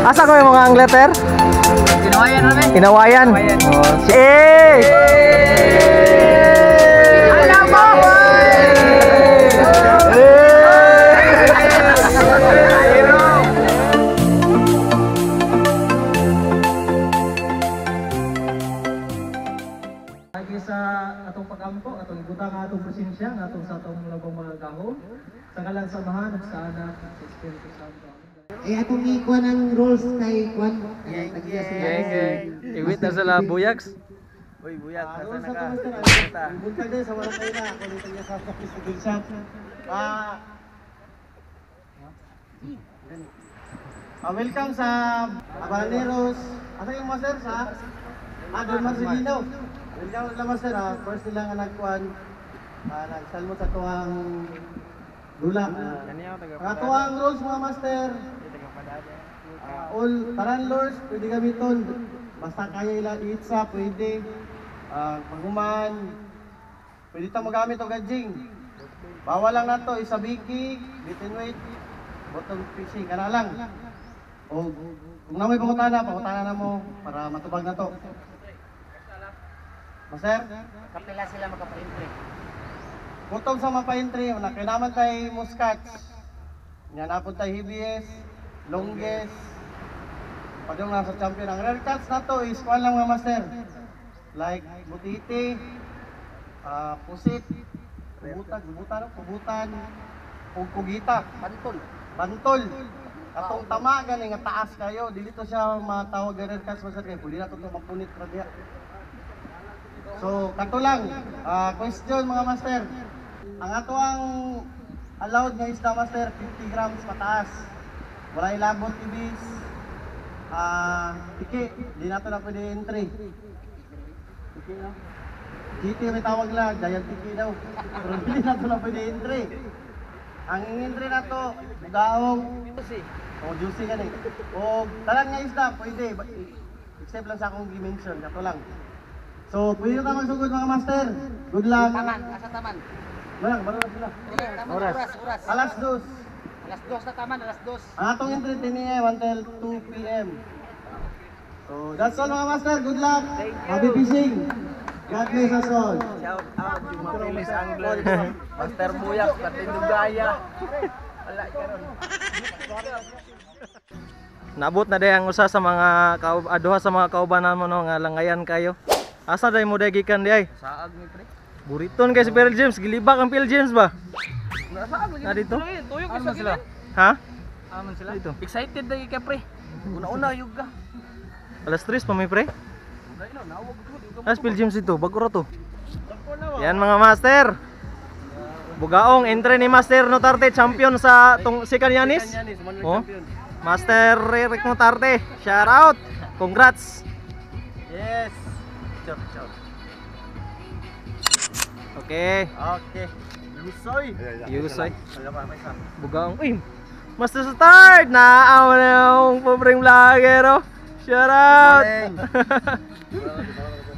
Asa ko yung mga angleter? Inawayan namin. Inawayan. Alam mo! Lagi sa atong pag-ampo, atong ibutang atong presensya, atong sa atong labang mga gahom, sa kalang samahan at sa anak sa Espiritu Santo. Atong ikuan ang rules kay Kwan. Iwit na sila buyags. Uy, buyag, nasa na ka? Buntag din sa wala kayo na. Ako dito niya sa practice sa Gilshop. Welcome sa Habaneros. Asa yung master sa Don Marcelino. Welcome sa master ha. First nila nga nagkuan. Nagsalmot sa tuwang dula. Ang tuwang rules mga master. All taran lords pwede gamiton. Basta kaya ilang itsa pwede. Paghuman pwede tayong magamit o gadging. Bawal lang na to isa biki, beaten weight, bottom fishing, kana lang. O kung na may pangutana na mo para matubag na to. Master? Kapila sila magka-entry. Bottom sa mapa-entry, kailangan tayo muskats. Yan napon tayo HBS, longest. Padung lang sa champion. Ang rare cuts na to is kuwan lang mga master. Like butiti, pusit, kubutan, kugita, bantol. Atong tama gani nga taas kayo, dili to siya matawag nga rare cuts master kay puli na to mapunit ra diha. So kanto lang, question mga master. Ang ato ang allowed nga isda master 50 grams pataas. Wala ilabot ibis. Tiki, di nato na pwede entry. Tiki no? GT may tawag lang, giant tiki daw. Pero di nato na pwede entry. Ang entry na to, bugaong, o juicy ka rin. O talang nga isda, pwede. Except lang sa akong dimension, kato lang. So, pwede na magsugod mga master. Good luck. Taman, asa taman? Malang sila. Oras. Alas 2. Alas 2 na taman, alas 2. Ang atong entry 10 AM until 2 PM. So, that's all mga master. Good luck. Happy fishing. God bless us all. Shout out yung mga Phyllis Anglers, Master Buyak, Katindugaya. Wala ka ron. Naabot na day ang usa sa mga aduha sa mga kaubanan mo no nga langayan kayo. Asa day mo day gikan di ay? Saag ni pre. Buriton kay si Phil James, gilibak ang Phil James ba? Nasaag lagi. Na dito? Tuyok isa sila. Ha? Aman sila. Dito. Excited lagi ka pre. Una-una yug ka. Alas 3 pa may pre? Dai no, nawag ko. As Phil James ito, bago ra to. Yan mga master. Bugaong entry ni Master Notarte, champion sa Sikan Yanis. Oh. Master Rick Notarte, shout out. Congrats. Yes. Chop. Okay. Yusoy. Yusoy. Bugaong. Uy. Master Start na yung pobreng vlogger. Shout out.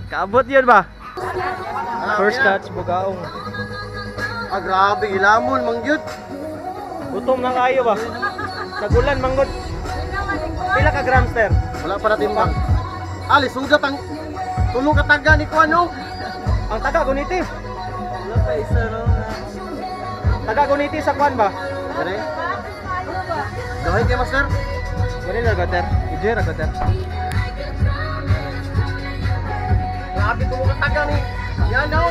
Kaabot yun ba? First catch, bugaong. Grabe, ilamon, mangyud. Gutom na kayo ba? Nagulan, manggod. Pila ka grams, sir? Wala pa natin bang. Ali, sugat ang tulong kataga ni Kuano. Ang taga Guniti. Wala pa isa no. Taga Guniti sa Kwan ba? Dere. Gawin kay master. Ganun na gater. Ije ra gater. Grabe tulong kataga ni. Yan daw.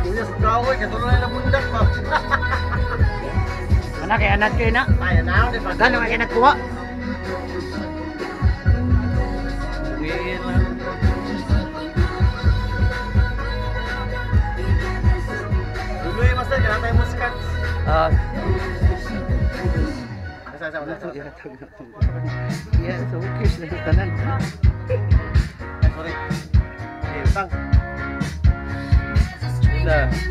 Kuya sa kahoy, katulong na bundak pa. Anak kay anak kay na. Ay, na, di ba? Gano kay nagkuha? Duluy master, kaya tayo muskat. Iya, so okay sa tanan. Sorry. Okay, utang.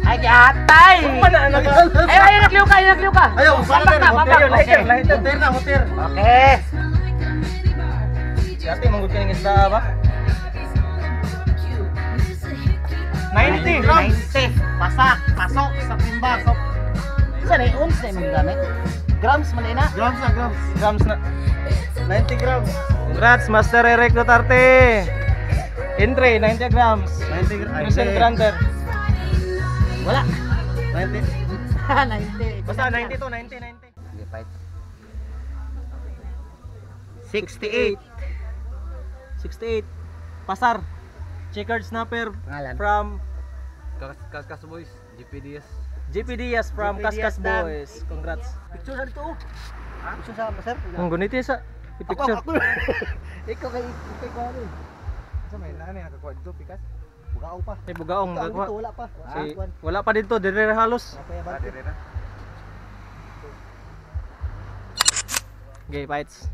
Ay, atay! Ay, nagliw ka! Ayaw, Pabak. Hoter. Okay. Dati manggod ka ng isda ba? 90 grams. 90. Pasok sa timba. Saan ay uns na yung gamit? Grams man ina. Grams na, grams. Grams na. 90 grams. Congrats, Master Eric Duterte. Entry, 90 grams. 90 grams. Crescent Granter. Wala. 90. 90. Basta 90 to, 90, 90. Sige, fight. 68. 68. Pasar. Checkered snapper Pangalan? from Kaskas Boys, GPDS. JP Diaz from JP Kaskas Diaz dan. Boys. Congrats. Picture sa dito. Picture sa sir. Ang guniti sa picture. Ikaw kay ko ano. Sa may nani nakakuha dito pikas. Bugao pa. Ay bugaong Ikaw gagwa. dito wala pa. Si, wala pa dito, dire halos. Kaya ba? Okay, fights.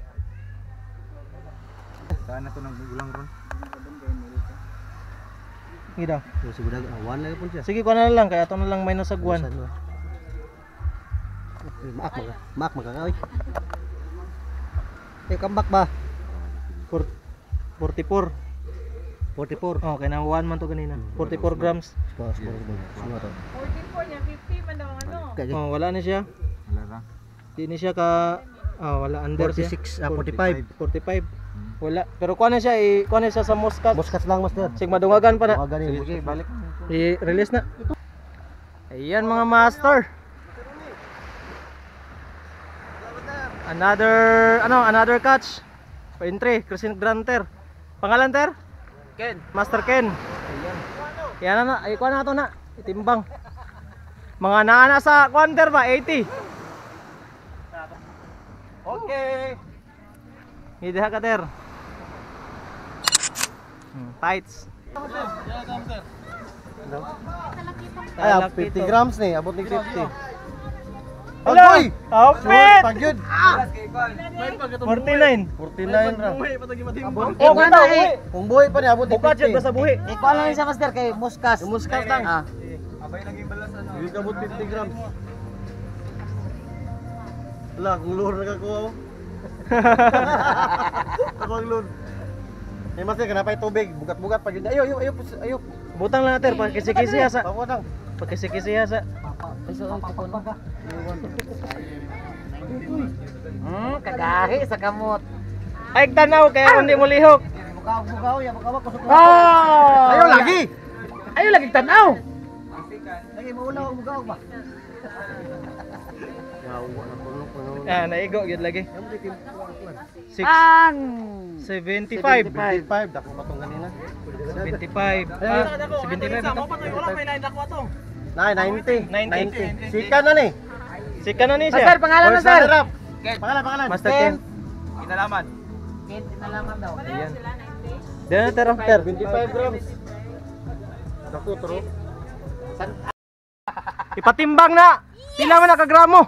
Saan na to nang gulang ron? Sige daw. So siguro one lang pun siya. Sige, kuha na lang kaya ito na lang minus sa guwan. Mak magkakaway. Comeback ba? 44. 44. Oh, kaya na 1 man to kanina. 44 grams. Semua to. 44 niya, 50 man daw ang ano. Oh, wala na siya. Wala ra. Di ni siya ka wala under 46, siya. 45. 45. Wala. Pero kuha na siya, kuha na siya sa Muscat. Muskas lang master. Sig madungagan pa na. Tawagan ni. Sige, balik. I-release na. Ayan mga master. Another catch. For entry, Crescent Granter. Pangalan ter? Ken. Master Ken. Ayan. Yan na, ay kuha na ito na. Itimbang. Mga naana sa quanter ba? 80. Okay. Hindi ka ter. Tights. Ay, 50 grams ni, abot ni 50. Hello! Agoy! Outfit! Pagyud. 49. 49 ra. Oh, bata, uwi. Kung buhay pa ni abot ni Bukat siya 50. sa buhi. Ikaw lang sa master kay Muskas. Muskas lang. Ah. Hindi ka abot 50 grams. Wala, kung lure na kakuha mo. Ako ang lure. May master, kanapay tubig. Bugat-bugat pa yun. Ayo. Butang lang natin, pagkisi-kisi sa. Bawa lang. Pagkisi-kisi sa. Kagahi sa kamot. Ay, tanaw, kaya hindi mo lihok. Bugaw ya, bugaw ko. Oh! Ayo lagi! Ayo lagi tanaw. Lagi maulaw ang bugaw ba? Naigo, yun lagi. 6, Ang 75. 55, dako pa tong kanina. 75. 75 ito. Nay, 90. 90. Sika na ni. Sika na ni Master, siya. pangalan First master. runner up. Pangalan. Master Ken. Kinalaman. Kinalaman daw. Ayan. Diyan na tero. 25 grams. Dako tro. Ipatimbang na. Pila man nakagramo.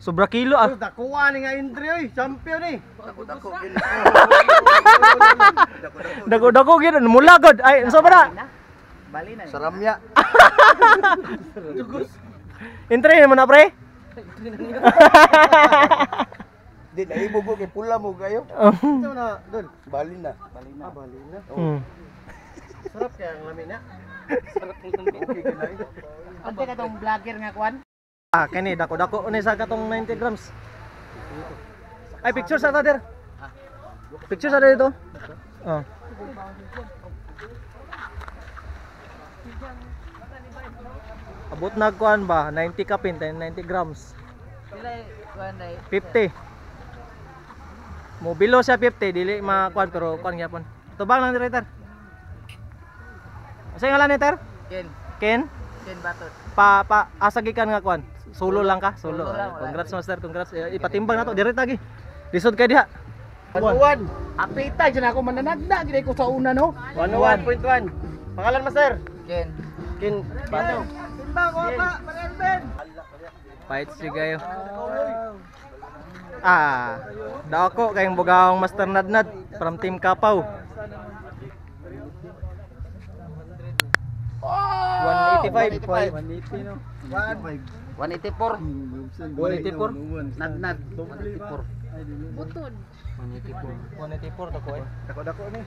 Sobra kilo ah. Dakuha ni nga entry oy, champion ni. Dago-dago gid mula god. Ay, unsa ba na? Bali na. Saramya. Entry naman na pre. Di na ibugo kay pula mo kayo. Oh. Ito na, dun. Bali na. Bali na. Hmm. Sarap kaya ang lamin na. Sarap ng okay ka na. Ante ka tong vlogger nga kwan. Kani dako-dako ni sa katong 90 grams. Ay picture sa tader. Picture sa dito. Oh. Abot na kuan ba? 90 kapin, 90 grams. Sila kwan dai. 50. Mo below siya 50, dili makuan pero kuan gyapon. Tubang lang director. Sa ngalan ni Ter? Ken. Ken? Ken Batot. Asagikan nga kuan. Solo lang ka? Solo. Solo lang, wala. Congrats master, congrats. Ipatimbang na to direct lagi. Lisod kay diha. 1-1. Apita dyan ako mananagda gid ko sa una no. 1-1.1. Pangalan master? Ken. Kin Bato. Fights si gayo. Dako kayong bugawang Master Nadnad from Team Kapaw. 185. 180 no. 184. 184. Nadnad. 184. Butod. 184 dako eh. Dako-dako ni.